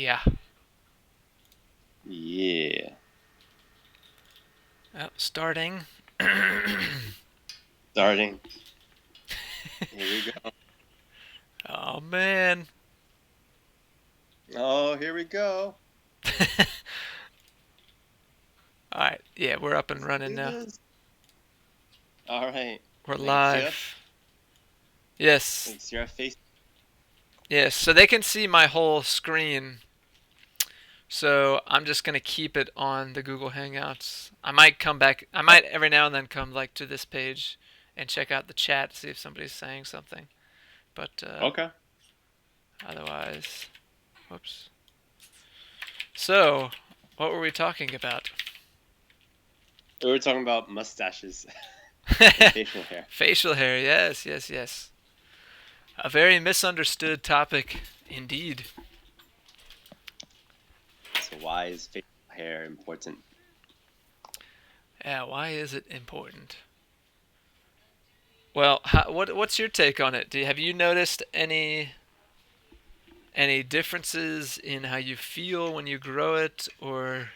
Yeah. Yeah. Oh, starting. Starting. Here we go. Oh man. Oh, here we go. All right. Yeah, we're up and Let's running do now. this. All right. We're They can see us. live. Yes. They can see our face. Yes. So they can see my whole screen. So I'm just gonna keep it on the Google Hangouts. I might come back. I Oh, might every now and then come like to this page and check out the chat to see if somebody's saying something. But okay. otherwise, whoops. So, what were we talking about? We were talking about mustaches and facial hair. Facial hair. Yes, yes, yes. A very misunderstood topic indeed. So why is facial hair important? Yeah, why is it important? Well, what's your take on it? Have you noticed any differences in how you feel when you grow it, or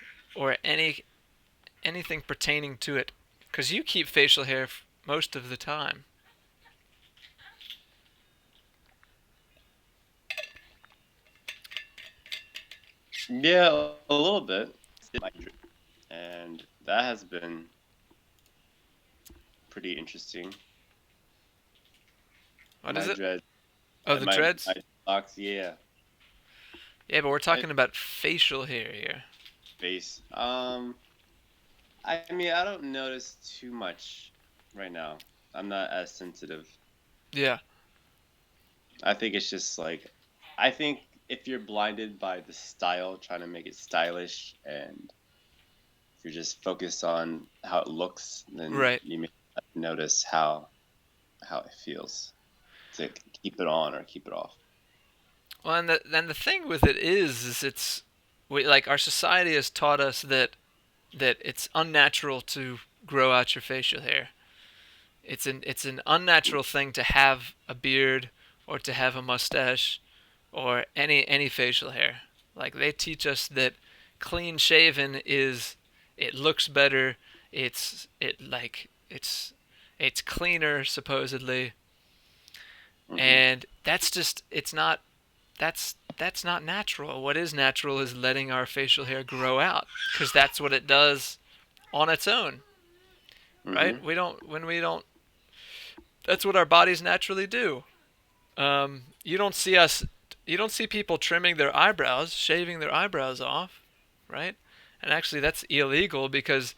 anything pertaining to it? Because you keep facial hair most of the time. Yeah, a little bit. And that has been pretty interesting. What is My it? dread, Oh, the my dreads. locks, yeah. Yeah, but we're I, talking about facial hair here. face. I mean, I don't notice too much right now. I'm not as sensitive. Yeah. I think it's just like, I think if you're blinded by the style, trying to make it stylish, and if you're just focused on how it looks, then Right. you may not notice how it feels to keep it on or keep it off. Well, and the thing with it is like our society has taught us that it's unnatural to grow out your facial hair. It's an unnatural thing to have a beard or to have a mustache or any facial hair. Like they teach us that clean shaven is it looks better. It's cleaner supposedly, Hmm. and that's just it's not that's not natural. What is natural is letting our facial hair grow out because that's what it does on its own, right? Hmm. We don't. That's what our bodies naturally do. You don't see us. You don't see people trimming their eyebrows, shaving their eyebrows off, right? And actually, that's illegal because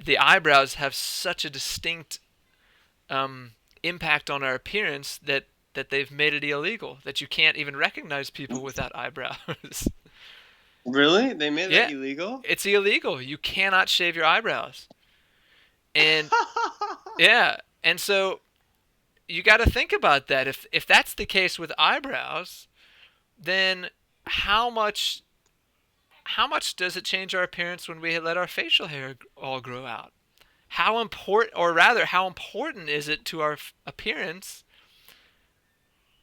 the eyebrows have such a distinct um, impact on our appearance that they've made it illegal. That you can't even recognize people without eyebrows. Really? They made that Yeah, illegal? it's illegal. You cannot shave your eyebrows. And yeah, and so you got to think about that. If that's the case with eyebrows, then how much how much does it change our appearance when we let our facial hair all grow out? How important, or rather, how important is it to our appearance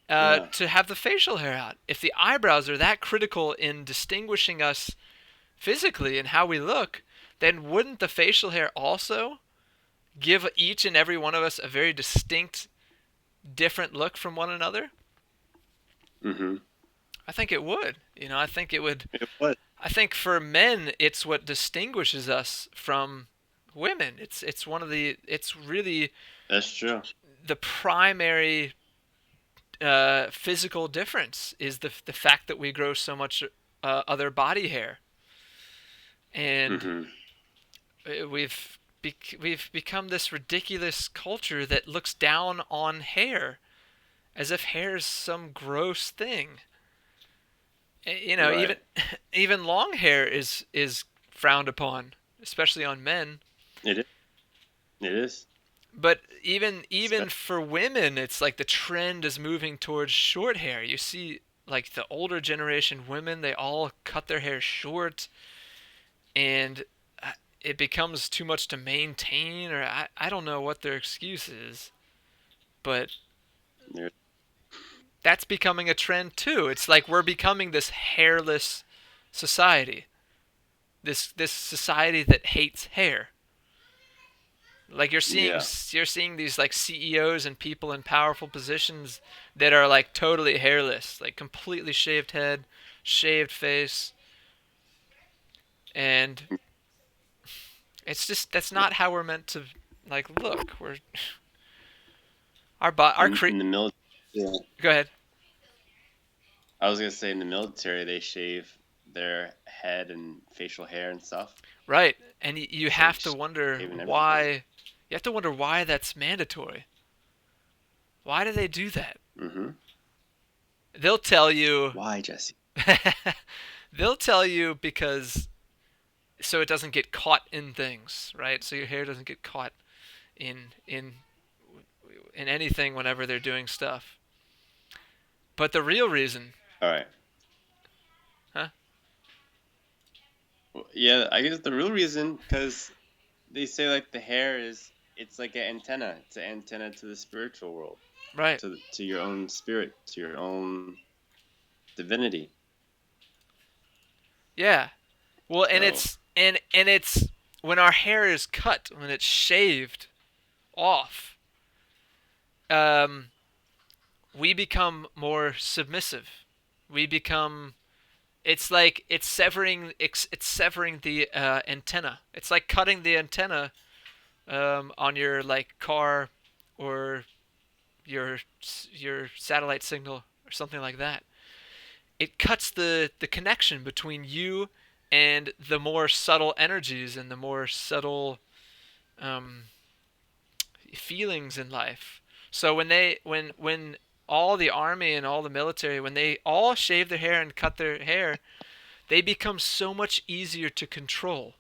Yeah. to have the facial hair out? If the eyebrows are that critical in distinguishing us physically and how we look, then wouldn't the facial hair also give each and every one of us a very distinct, different look from one another? Hmm. I think it would. I think it would. It was. I think for men, it's what distinguishes us from women. It's really That's true. the primary physical difference is the fact that we grow so much other body hair, and Hmm. we've become this ridiculous culture that looks down on hair as if hair is some gross thing. Even Right. even long hair is frowned upon, especially on men. It is. It is. But even Especially. for women, it's like the trend is moving towards short hair. You see, like the older generation women, they all cut their hair short, and it becomes too much to maintain, or I don't know what their excuse is, but that's becoming a trend too. It's like we're becoming this hairless. society. This society that hates hair. Like Yeah. you're seeing these like CEOs and people in powerful positions that are like totally hairless, like completely shaved head, shaved face, and it's just that's not how we're meant to like look. We're our In the military, yeah. Go ahead. I was gonna say in the military they shave their head and facial hair and stuff. Right. And you It's like have to wonder shaving everything. why you have to wonder why that's mandatory. Why do they do that? Mm-hmm. They'll tell you Why, Jesse? they'll tell you because so it doesn't get caught in things, right? So your hair doesn't get caught in in in anything whenever they're doing stuff. But the real reason, All right. huh? Well, yeah, I guess the real reason, because they say like the hair is, it's like an antenna. It's an antenna to the spiritual world, Right. to your own spirit, to your own divinity. Yeah. Well, and So, it's when our hair is cut, when it's shaved off, um, we become more submissive. We become it's like it's severing the antenna. It's like cutting the antenna on your like car or your your satellite signal or something like that. It cuts the connection between you and the more subtle energies and the more subtle um, feelings in life. So when all the army and all the military when they all shave their hair and cut their hair, they become so much easier to control.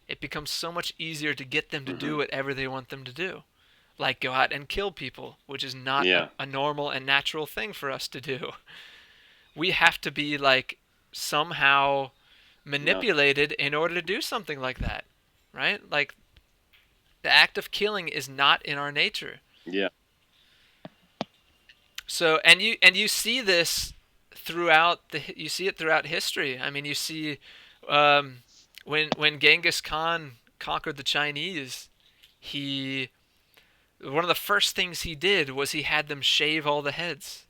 It becomes so much easier to get them to mm-hmm. do whatever they want them to do, like go out and kill people, which is not Yeah, a normal and natural thing for us to do. We have to be like somehow no, manipulated in order to do something like that, right? Like the act of killing is not in our nature. yeah, So and you see this throughout you see it throughout history. I mean, you see um, when Genghis Khan conquered the Chinese, he one of the first things he did was he had them shave all the heads.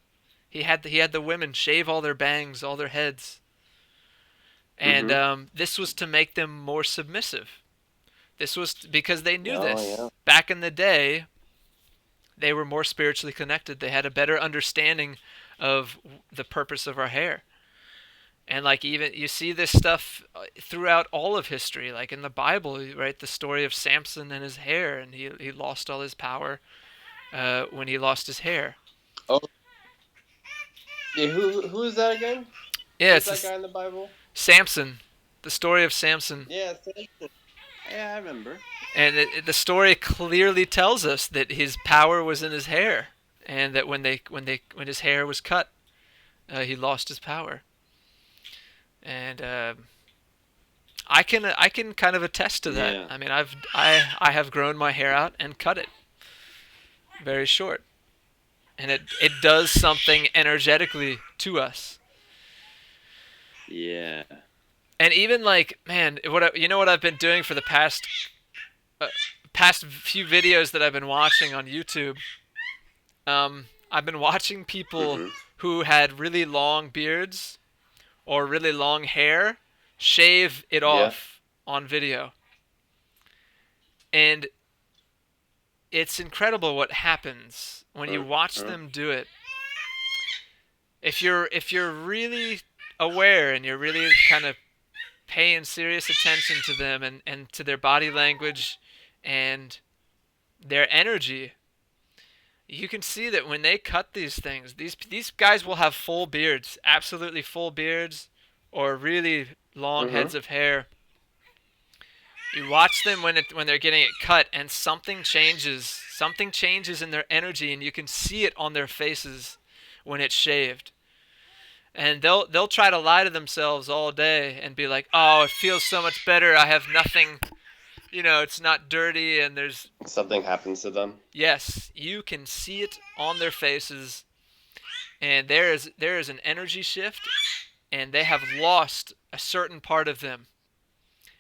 He had the women shave all their bangs, all their heads, and mm-hmm. this was to make them more submissive. This was because they knew Oh, this yeah. back in the day. They were more spiritually connected. They had a better understanding of the purpose of our hair. And like even you see this stuff throughout all of history, like in the Bible, right? The story of Samson and his hair, and he lost all his power when he lost his hair. Oh, yeah. Who is that again? Yeah, Who's it's that this guy in the Bible? Samson, the story of Samson, Yeah, Samson. Yeah, I remember. and the story clearly tells us that his power was in his hair, and that when his hair was cut, he lost his power. And I can kind of attest to that. Yeah, I mean, I have grown my hair out and cut it very short, and it does something energetically to us. yeah. And even like, man, you know what I've been doing for the uh, past few videos that I've been watching on YouTube. I've been watching people Mm-hmm. who had really long beards or really long hair shave it Yeah. off on video, and it's incredible what happens when you watch Uh-huh. them do it. If you're really aware and you're really kind of paying serious attention to them and to their body language and their energy, you can see that when they cut these things, these guys will have full beards, absolutely full beards, or really long Mm-hmm. heads of hair. You watch them when they're getting it cut, and something changes. Something changes in their energy, and you can see it on their faces when it's shaved. And they'll try to lie to themselves all day and be like, "Oh, it feels so much better. I have nothing. It's not dirty." And there's Something happens to them. yes, you can see it on their faces, and there is an energy shift, and they have lost a certain part of them,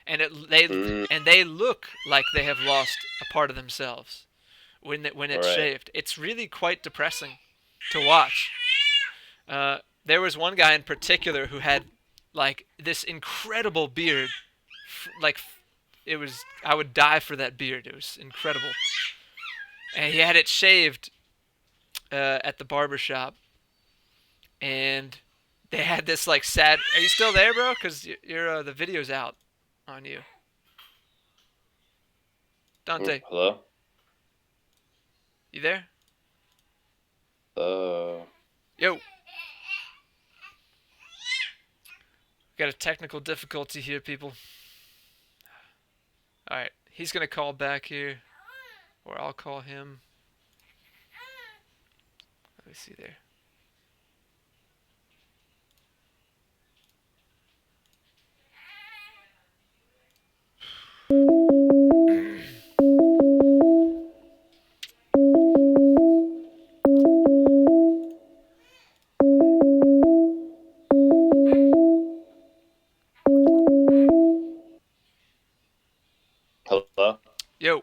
and Mm, they look like they have lost a part of themselves when all it's right. shaved. It's really quite depressing to watch. There was one guy in particular who had like this incredible beard, like it was I would die for that beard. It was incredible, and he had it shaved at the barber shop, and they had this like sad. Are you still there, bro? Cause you're the video's out on you, Dante. Hello. You there? Uh, Yo, got a technical difficulty here, people. All right, he's gonna call back here, or I'll call him. Let me see there. hello. Yo,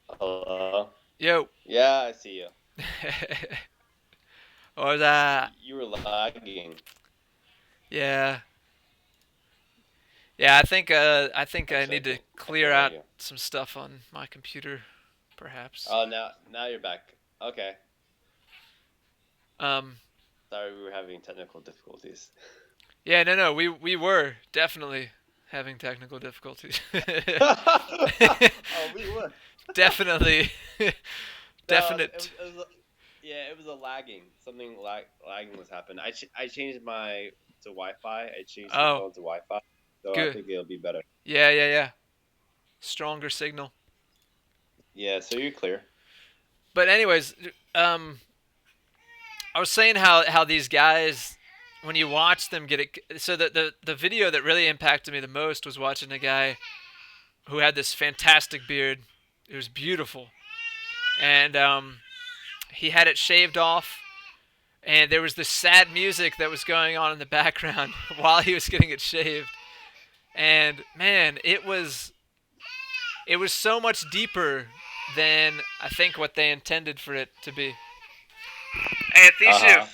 Hello. yo. Yeah, I see you. Or that? You were lagging. Yeah, yeah. I think I Actually, need to I clear can't hear out you. some stuff on my computer, perhaps. Oh, now you're back. Okay. Um, Sorry, we were having technical difficulties. yeah, no. We were definitely having technical difficulties. Oh, we were. Definitely, No, definite. yeah, it was a lagging. Something lagging was happening. I changed my to Wi-Fi. I changed the Oh, phone to Wi-Fi, so I good. think it'll be better. Yeah. Stronger signal. Yeah, so you're clear. But anyways, um, I was saying how these guys, when you watch them get it, so the video that really impacted me the most was watching a guy who had this fantastic beard. It was beautiful, and he had it shaved off, and there was this sad music that was going on in the background while he was getting it shaved. And man, it was so much deeper than I think what they intended for it to be. Hey, Uh Athishu, huh.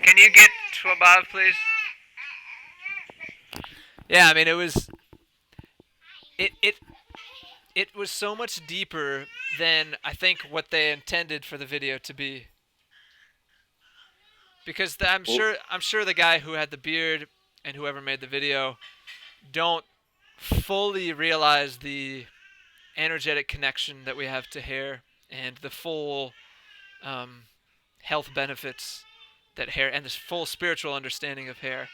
can you get to above, please? Yeah, I mean it it was so much deeper than I think what they intended for the video to be. Because Well, I'm sure the guy who had the beard and whoever made the video don't fully realize the energetic connection that we have to hair and the full um, health benefits that hair and this full spiritual understanding of hair.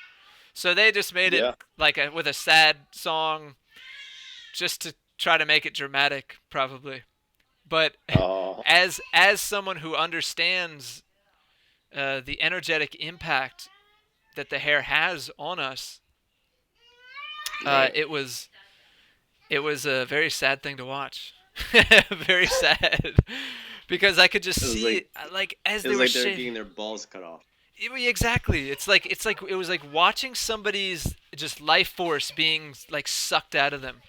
So they just made it yeah. like with a sad song just to try to make it dramatic, probably. But Oh, as someone who understands the energetic impact that the hair has on us, right. it was a very sad thing to watch. Very sad because I could just It was see like it, like as it they was were like they were shaving. getting their balls cut off. Exactly. It's like it was like watching somebody's just life force being like sucked out of them,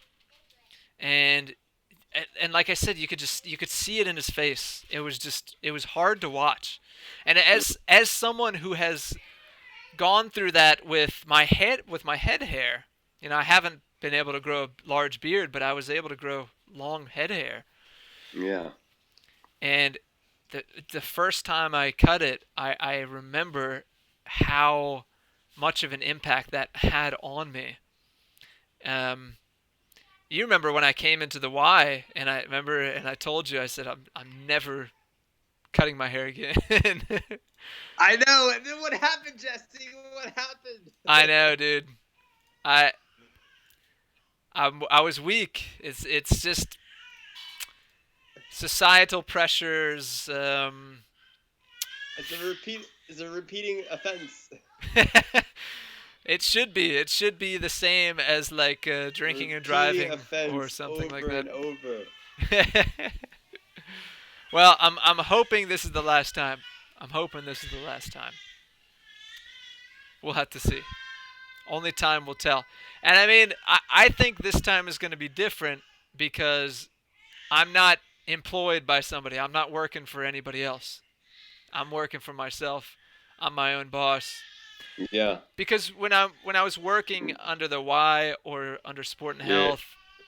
and and like I said, you could see it in his face. It was hard to watch, and as someone who has gone through that with my head hair, I haven't been able to grow a large beard, but I was able to grow long head hair, Yeah. and the first time I cut it, I remember how much of an impact that had on me. Um, you remember when I came into the Y, and I told you I said I'm never cutting my hair again. I know. And then what happened, Jesse? What happened? I know, dude. I I was weak. It's just societal pressures. It's a repeat. It's a repeating offense. It should be. It should be the same as like drinking and Repeating driving or offense something like over that. and over. Well, I'm hoping this is the last time. I'm hoping this is the last time. We'll have to see. Only time will tell. And I mean, I think this time is going to be different because I'm not employed by somebody. I'm not working for anybody else. I'm working for myself. I'm my own boss. Yeah. Because when I was working under the Y or under Sport and You're Health,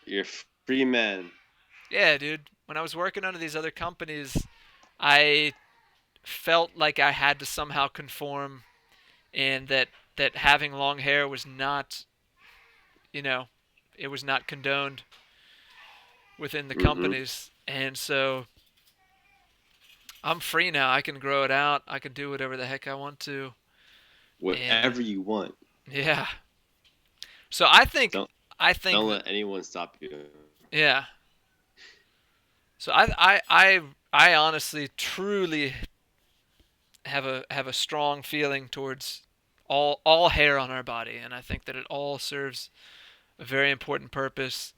you're free man. yeah, dude. When I was working under these other companies, I felt like I had to somehow conform, and that having long hair was not, you know, it was not condoned within the Mm-hmm. companies. And so I'm free now. I can grow it out. I can do whatever the heck I want to. And Whatever you want. yeah. So I think Don't let anyone stop you. yeah. So I honestly truly have a strong feeling towards all hair on our body, and I think that it all serves a very important purpose.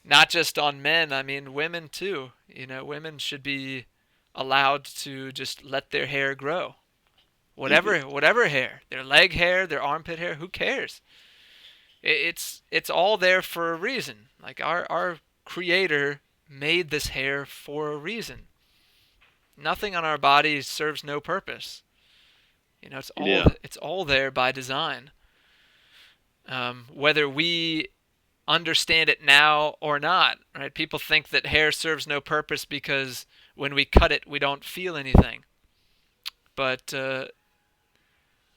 Not just on men, I mean women too. Women should be allowed to just let their hair grow. Leave it. Whatever hair, their leg hair, their armpit hair, who cares? It's all there for a reason. Like our creator made this hair for a reason. Nothing on our body serves no purpose. Yeah. It's all there by design. Whether we understand it now or not, right? People think that hair serves no purpose because when we cut it, we don't feel anything. But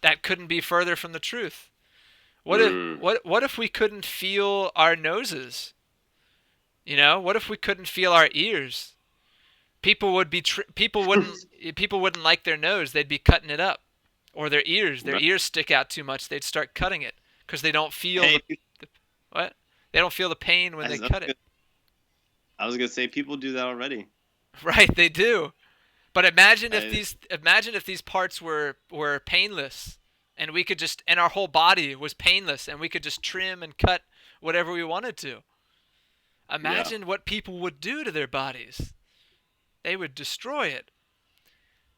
that couldn't be further from the truth. What if Mm. what if we couldn't feel our noses? What if we couldn't feel our ears? People wouldn't like their nose. They'd be cutting it up, or their ears. Their Right. ears stick out too much. They'd start cutting it because they don't feel Hey, the what? They don't feel the pain when I they was cut it. gonna I was gonna say people do that already. Right, they do. But imagine if I, these parts were painless, and we could just and our whole body was painless, and we could just trim and cut whatever we wanted to. yeah. Imagine what people would do to their bodies. They would destroy it.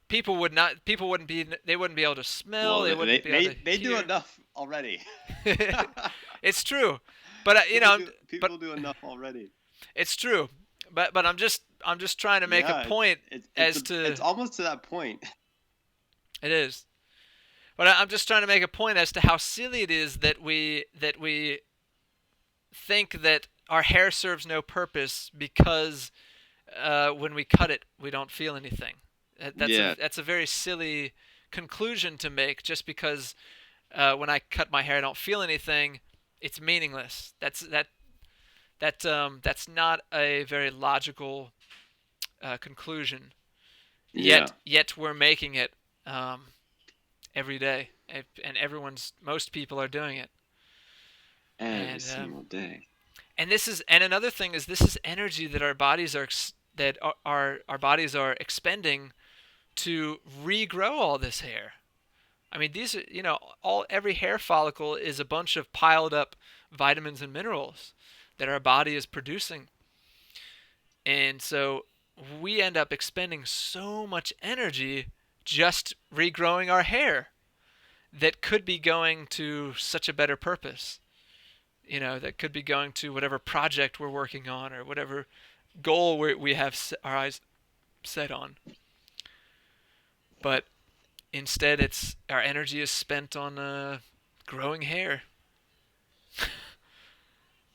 People wouldn't be they wouldn't be able to smell, Well, they they wouldn't be able they, to they do hear. enough already. It's true. But but People do enough already. it's true. But I'm just trying to make a Yeah, point as it's to almost to that point. it is. But I'm just trying to make a point as to how silly it is that we think that our hair serves no purpose because when we cut it, we don't feel anything. Yeah, That's a very silly conclusion to make. Just because when I cut my hair, I don't feel anything, it's meaningless. That's not a very logical conclusion. yeah, Yet we're making it every day, and most people are doing it. every And single day. another thing is this is energy that our bodies are expending to regrow all this hair. I mean, these are all every hair follicle is a bunch of piled up vitamins and minerals that our body is producing, and so we end up expending so much energy just regrowing our hair that could be going to such a better purpose. That could be going to whatever project we're working on or whatever goal we have our eyes set on. But instead, it's our energy is spent on growing hair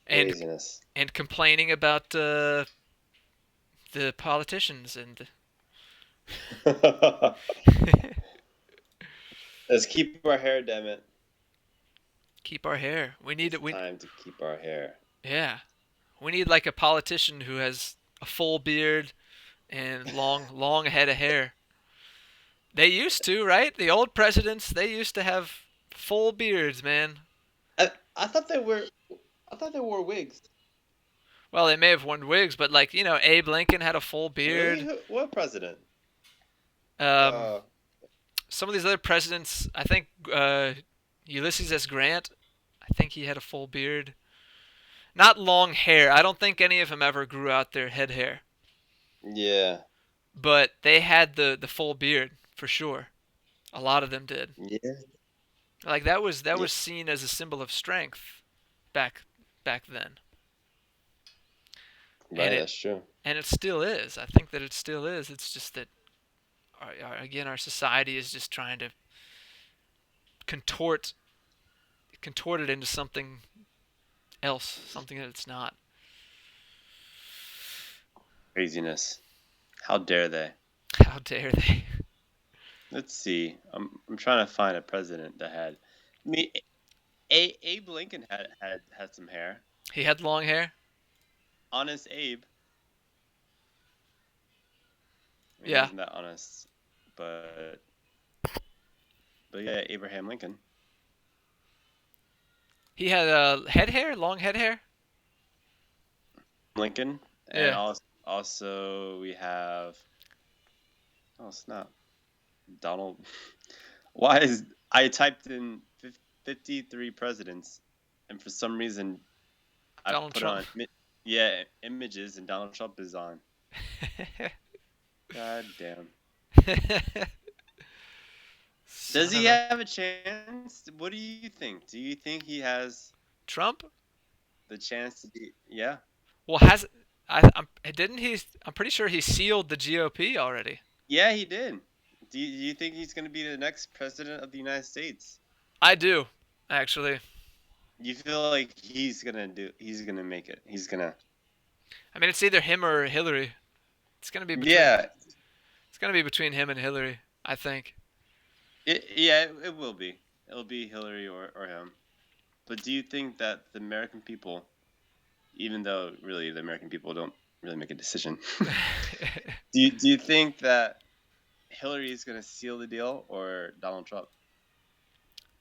and Craziness. and complaining about the politicians and Let's keep our hair, damn it. keep our hair. We need It's it. time to keep our hair. Yeah, we need like a politician who has a full beard and long head of hair. They used to, right? The old presidents, they used to have full beards, man. I thought they were. I thought they wore wigs. Well, they may have worn wigs, but like, Abe Lincoln had a full Really? beard. What president? Um, Uh, some of these other presidents, I think Ulysses S. Grant, I think he had a full beard. Not long hair. I don't think any of them ever grew out their head hair. yeah. but they had the full beard for sure. A lot of them did. Yeah. Like that Yeah. was seen as a symbol of strength back back then. And Right. it That's true. and it still is. I think that it still is. It's just that again our society is just trying to contort contort it into something else, something that it's not. Craziness. How dare they? How dare they? Let's see. I'm trying to find a president that had. I mean, Abe Lincoln had some hair. He had long hair. Honest Abe. I mean, he Yeah, wasn't that honest, but yeah, Abraham Lincoln. he had head hair, long head hair. Lincoln, and Yeah, also we have. Oh snap! Donald. Why is I typed in 53 presidents, and for some reason I Donald put Trump. on yeah images, and Donald Trump is on. God damn. Does Son he of a have a chance? What do you think? Do you think he has Trump. the chance to be? Yeah. Well, didn't he? I'm pretty sure he sealed the GOP already. Yeah, he did. Do you think he's going to be the next president of the United States? I do, actually. You feel like he's going to make it. He's going to. I mean, it's either him or Hillary. It's gonna be between. Yeah, It's gonna be between him and Hillary. I think. it will be. It'll be Hillary or him. But do you think that the American people, even though really the American people don't really make a decision, do you think that Hillary is going to seal the deal or Donald Trump?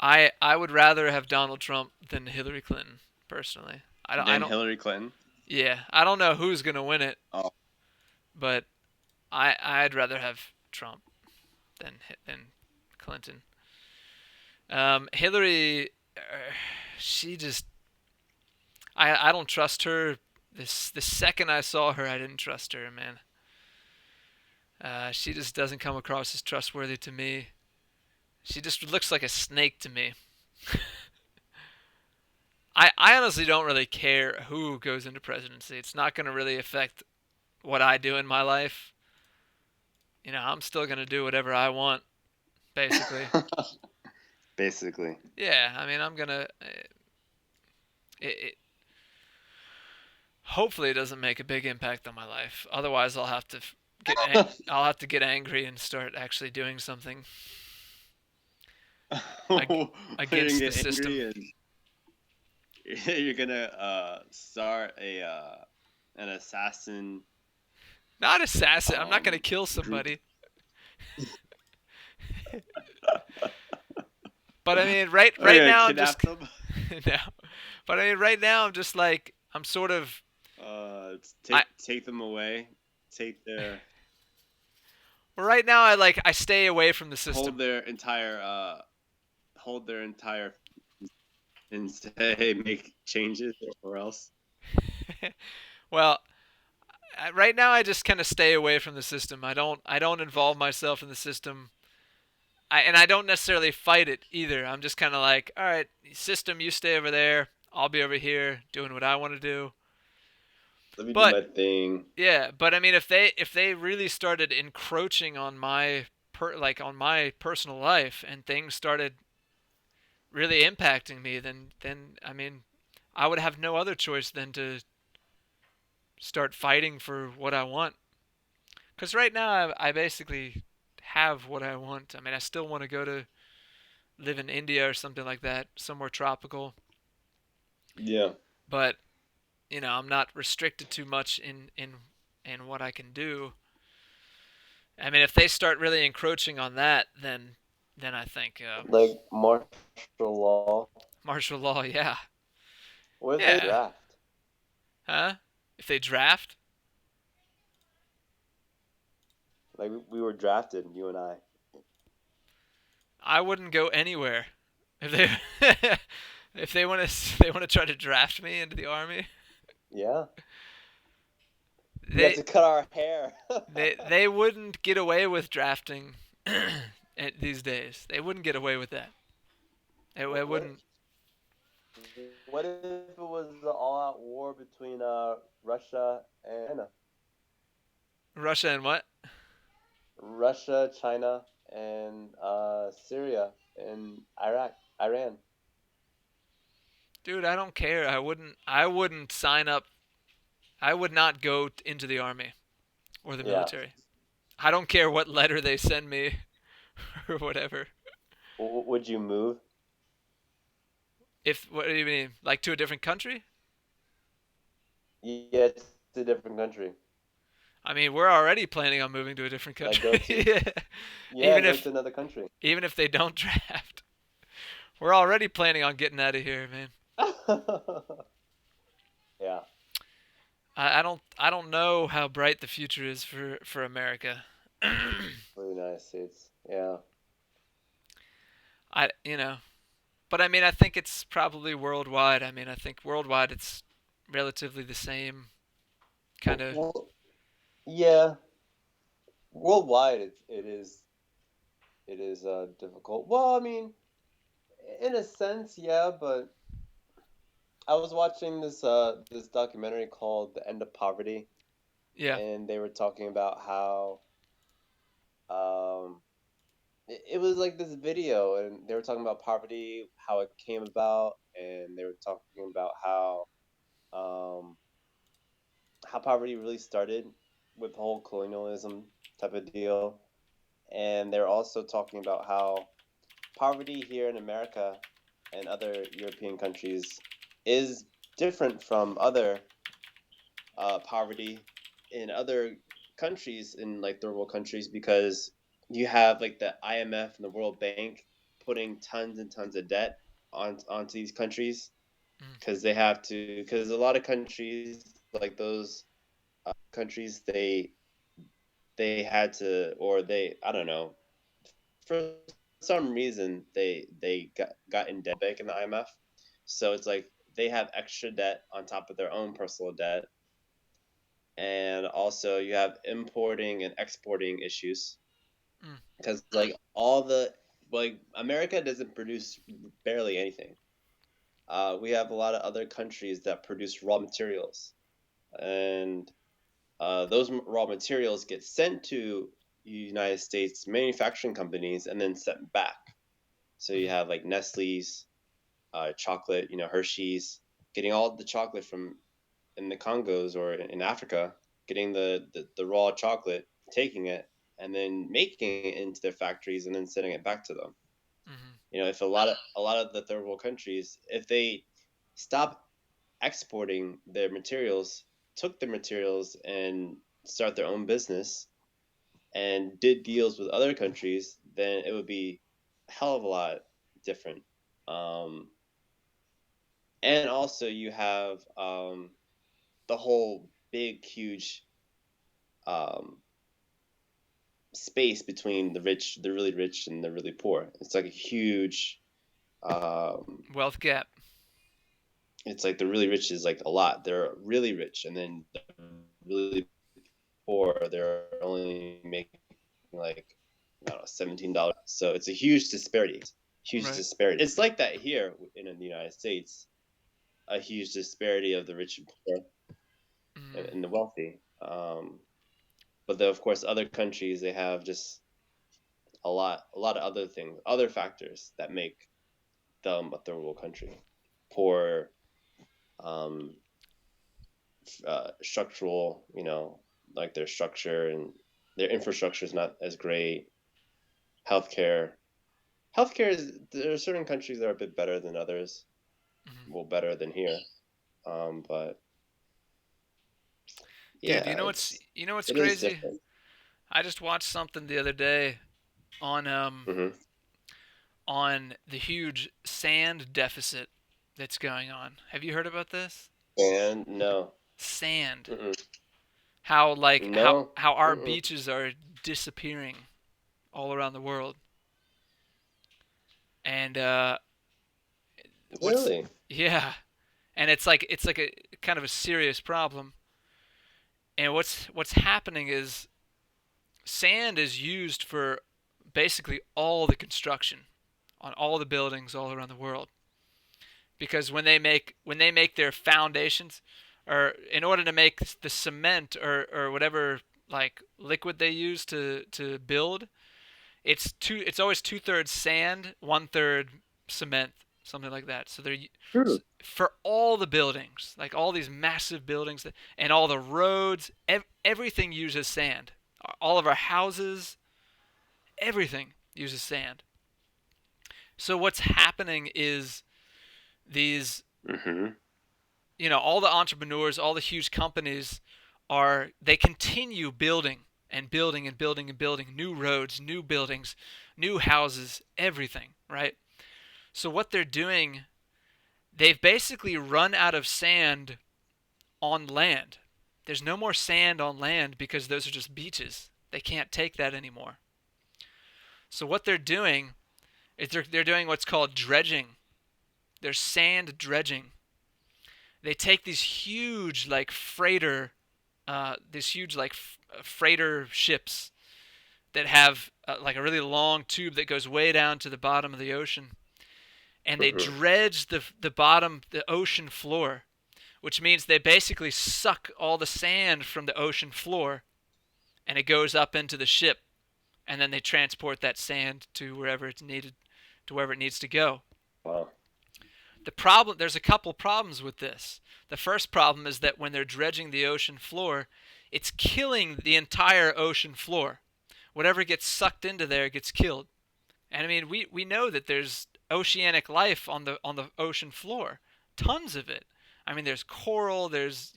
I would rather have Donald Trump than Hillary Clinton personally. I Then don't. Hillary Clinton? Yeah, I don't know who's gonna win it, Oh, but I'd rather have Trump than Clinton. Hillary, she just I don't trust her. This the second I saw her, I didn't trust her, man. She just doesn't come across as trustworthy to me. She just looks like a snake to me. I honestly don't really care who goes into presidency. It's not going to really affect what I do in my life. You know, I'm still going to do whatever I want, basically. basically. Yeah, I mean, I'm going to. It hopefully it doesn't make a big impact on my life. Otherwise, I'll have to get angry and start actually doing something ag- You're gonna against the get system. angry and you're gonna start a an assassin Not assassin. I'm not going to um kill group. somebody. But I mean, right You're gonna now I'm just kidnap them. no. But I mean, right now I'm just like I'm sort of I Take them away. Take their well, right now I stay away from the hold system. their entire hold their entire and say hey, make changes or else. Well, right now I just kind of stay away from the system. I don't involve myself in the system. And I don't necessarily fight it either. I'm just kind of like, all right, system, you stay over there. I'll be over here doing what I want to do. Let me do But my thing. yeah, but I mean, if they really started encroaching on on my personal life and things started really impacting me, then I mean, I would have no other choice than to start fighting for what I want. Because right now I basically have what I want. I mean, I still want to go to live in India or something like that, somewhere tropical. Yeah. But I'm not restricted too much in what I can do. I mean, if they start really encroaching on that, then I think Like martial law. martial law, yeah, What if they yeah, draft? huh? If they draft, Like we were drafted, you and I. I wouldn't go anywhere. If they if they want to try to draft me into the army, Yeah. We have they to cut our hair. they wouldn't get away with drafting these days. They wouldn't get away with that. It What wouldn't. what if it was an all-out war between Russia and China? Russia and what? Russia, China, and Syria and Iraq, Iran. Dude, I don't care. I wouldn't sign up. I would not go into the army or the Yeah. military. I don't care what letter they send me or whatever. Would you move? If what do you mean? Like to a different country? Yeah, it's a different country. I mean, we're already planning on moving to a different Like go country. to Yeah. yeah, Even go if to another country. even if they don't draft. We're already planning on getting out of here, man. Yeah. I don't know how bright the future is for America. For the United States. Yeah. I. But I mean, I think it's probably worldwide. I mean, I think worldwide it's relatively the same kind of. Well, yeah. Worldwide, it is difficult. Well, I mean, in a sense, yeah. But I was watching this documentary called "The End of Poverty," Yeah. and they were talking about how it was like this video, and they were talking about poverty, how it came about, and they were talking about um, how poverty really started with the whole colonialism type of deal. And they're also talking about how poverty here in America and other European countries is different from other poverty in other countries, in like third world countries, because you have like the IMF and the World Bank putting tons and tons of debt onto these countries Mm. because they have to, because a lot of countries like those countries, they had to, or they, I don't know, for some reason they got in debt back in the IMF. So it's like they have extra debt on top of their own personal debt, and also you have importing and exporting issues Mm. because like all the, like America doesn't produce barely anything. We have a lot of other countries that produce raw materials, and those raw materials get sent to United States manufacturing companies and then sent back. So you Mhm. have like Nestle's chocolate, Hershey's, getting all the chocolate from in the Congos or in Africa, getting the raw chocolate, taking it, and then making it into their factories and then sending it back to them. Mhm. If a lot of the third world countries, if they stop exporting their materials, took their materials and start their own business and did deals with other countries, then it would be a hell of a lot different. Um, and also, you have the whole big, huge um, space between the really rich, and the really poor. It's like a huge. Um, Wealth gap. it's like the really rich is like a lot. They're really rich, and then the really poor, they're only making like, I don't know, $17. So it's a huge disparity. Huge Right. disparity. It's like that here in the United States. A huge disparity of the rich and poor Mm. and the wealthy. But then, of course, other countries, they have just a lot of other things, other factors that make them a third world country. Poor, um, structural, like their structure and their infrastructure is not as great. Healthcare, healthcare is, there are certain countries that are a bit better than others. Mhm. Well, better than here. But Dude, you yeah, know what's you know what's it is crazy? different. I just watched something the other day on Hmm. on the huge sand deficit that's going on. Have you heard about this? And no, Sand. mm-mm. How like how No, how our mm-mm. beaches are disappearing all around the world. And what's Really? yeah, and it's like a kind of a serious problem. And what's happening is sand is used for basically all the construction on all the buildings all around the world. Because when they make their foundations, or in order to make the cement or whatever like liquid they use to build, it's always 2/3 sand, 1/3 cement, something like that. So they're Hmm. for all the buildings, like all these massive buildings and all the roads, everything uses sand. All of our houses, everything uses sand. So what's happening is these, Mm-hmm. all the entrepreneurs, all the huge companies they continue building and building and building and building new roads, new buildings, new houses, everything, right? So what they're doing, they've basically run out of sand on land. There's no more sand on land because those are just beaches. They can't take that anymore. So what they're doing is they're doing what's called dredging. They're sand dredging. They take these huge like freighter ships that have like a really long tube that goes way down to the bottom of the ocean, and they Mm-hmm. dredge the ocean floor, which means they basically suck all the sand from the ocean floor, and it goes up into the ship, and then they transport that sand to wherever it needs to go. Wow. There's a couple problems with this. The first problem is that when they're dredging the ocean floor, it's killing the entire ocean floor. Whatever gets sucked into there gets killed. And I mean, we know that there's oceanic life on the ocean floor, tons of it. I mean, there's coral, there's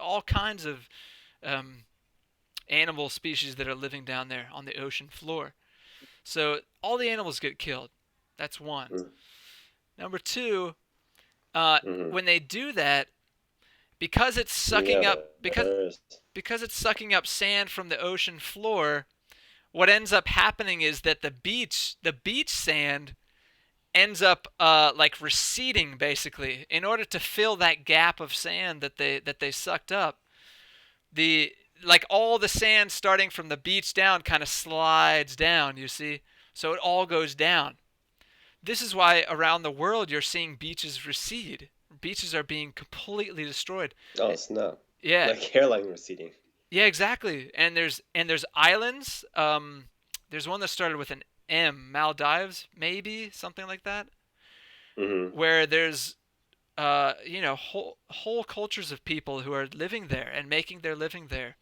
all kinds of um, animal species that are living down there on the ocean floor. So all the animals get killed. That's one. Number two, Mm-hmm. when they do that, because it's sucking Yeah, up because there is. because it's sucking up sand from the ocean floor, what ends up happening is that the beach sand ends up like receding basically in order to fill that gap of sand that they sucked up. The like all the sand starting from the beach down kind of slides down, you see? So it all goes down. This is why around the world you're seeing beaches recede. Beaches are being completely destroyed. Oh, snap. Yeah, Like hairline receding. yeah, exactly. And there's islands. There's one that started with an M, Maldives, maybe something like that, Mm-hmm. where there's whole cultures of people who are living there and making their living there.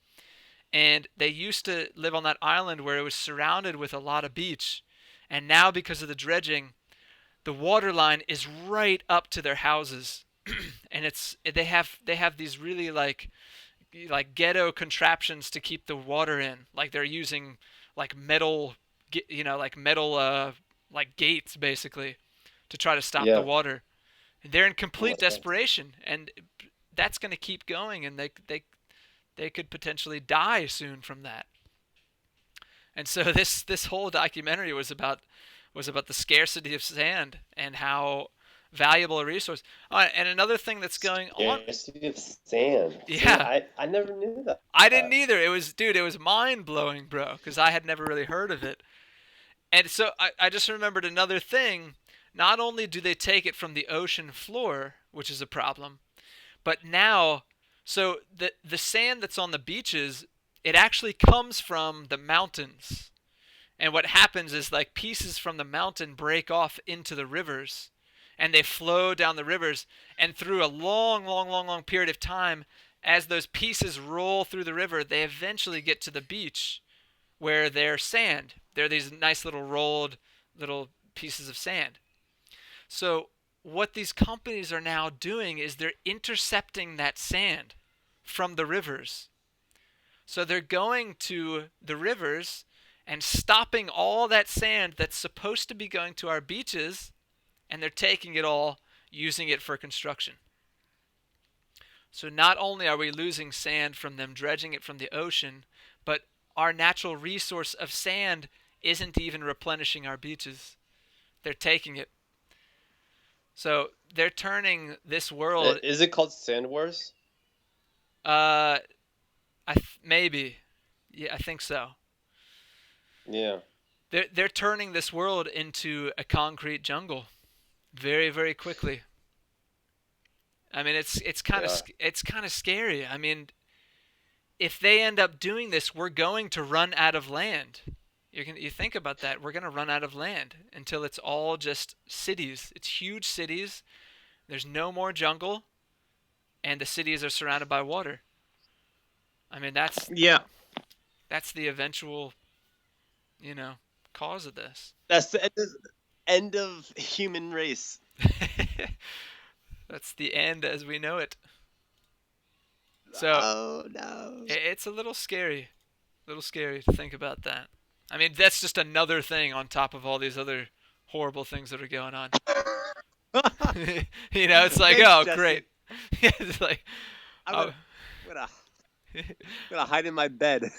And they used to live on that island where it was surrounded with a lot of beach, and now because of the dredging, the water line is right up to their houses, and they have these really like ghetto contraptions to keep the water in. Like they're using like metal, like metal like gates basically to try to stop the Yeah. water. They're in Oh, complete that's bad. desperation, and that's going to keep going, and they could potentially die soon from that. And so this whole documentary was about the scarcity of sand and how valuable a resource. And another thing that's going on, Scarcity of sand. See, yeah, I never knew that. I didn't either. It was mind blowing, bro, because I had never really heard of it. And so I just remembered another thing. Not only do they take it from the ocean floor, which is a problem, but now, so the sand that's on the beaches, it actually comes from the mountains. And what happens is like pieces from the mountain break off into the rivers, and they flow down the rivers, and through a long, long, long, long period of time, as those pieces roll through the river, they eventually get to the beach where they're sand. They're these nice little rolled little pieces of sand. So what these companies are now doing is they're intercepting that sand from the rivers. So they're going to the rivers and stopping all that sand that's supposed to be going to our beaches, and they're taking it all, using it for construction. So not only are we losing sand from them dredging it from the ocean, but our natural resource of sand isn't even replenishing our beaches. They're taking it. So they're turning this world. Is it called Sand Wars? Uh, Maybe. Yeah, I think so. Yeah. They're turning this world into a concrete jungle very, very quickly. I mean, Yeah. it's kind of scary. I mean, if they end up doing this, we're going to run out of land. You think about that. We're going to run out of land until it's all just cities. It's huge cities. There's no more jungle, and the cities are surrounded by water. I mean, Yeah. that's the eventual, you know, cause of this. That's the end of human race. That's the end as we know it. So Oh no. it's a little scary to think about that. I mean, that's just another thing on top of all these other horrible things that are going on. It's like, Thanks, oh, Jesse. great. It's like, I'm oh. gonna hide in my bed.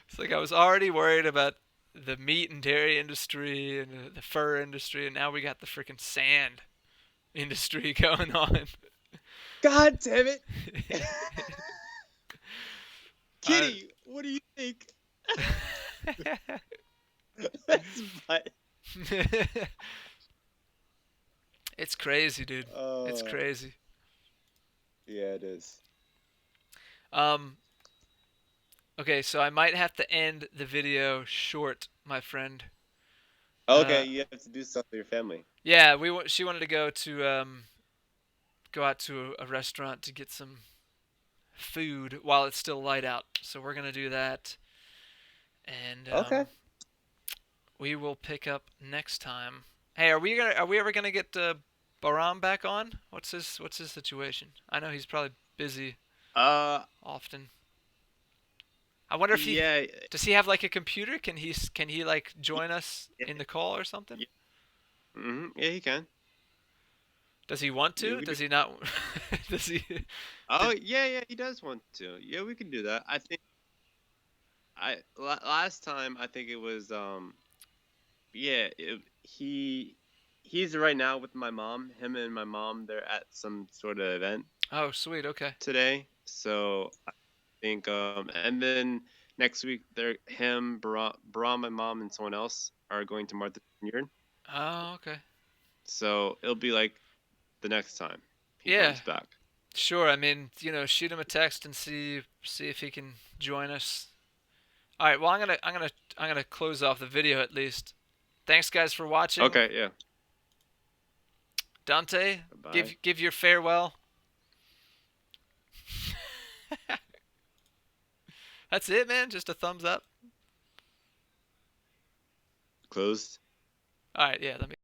It's like I was already worried about the meat and dairy industry and the fur industry, and now we got the freaking sand industry going on. God damn it. uh, Kitty, what do you think? That's but It's crazy, dude. It's uh crazy. yeah, it is. Um, okay, so I might have to end the video short, my friend. Okay, Uh, you have to do something with your family. yeah, she wanted to go out to a restaurant to get some food while it's still light out. So we're gonna do that, and Okay. we will pick up next time. Hey, are we ever gonna get Baram back on? What's his situation? I know he's probably busy Uh often. I wonder if he yeah, does he have like a computer? Can he like join us yeah, in the call or something? yeah. Yeah, he can. Does he want Yeah, to? we do. Does he not? Does he? Oh, Did, yeah, yeah, he does want to. Yeah, we can do that. I think last time I think it was yeah, he's right now with my mom. Him and my mom, they're at some sort of event oh, sweet. Okay. today. So I think and then next week they're Bra, my mom, and someone else are going to Martha's Vineyard. Oh, okay. So it'll be like the next time he Yeah, comes back. sure. I mean, shoot him a text and see if he can join us. All right. Well, I'm gonna close off the video at least. Thanks, guys, for watching. Okay, yeah. Dante, Bye. give your farewell. That's it, man. Just a thumbs up. Closed. All right. Yeah. Let me.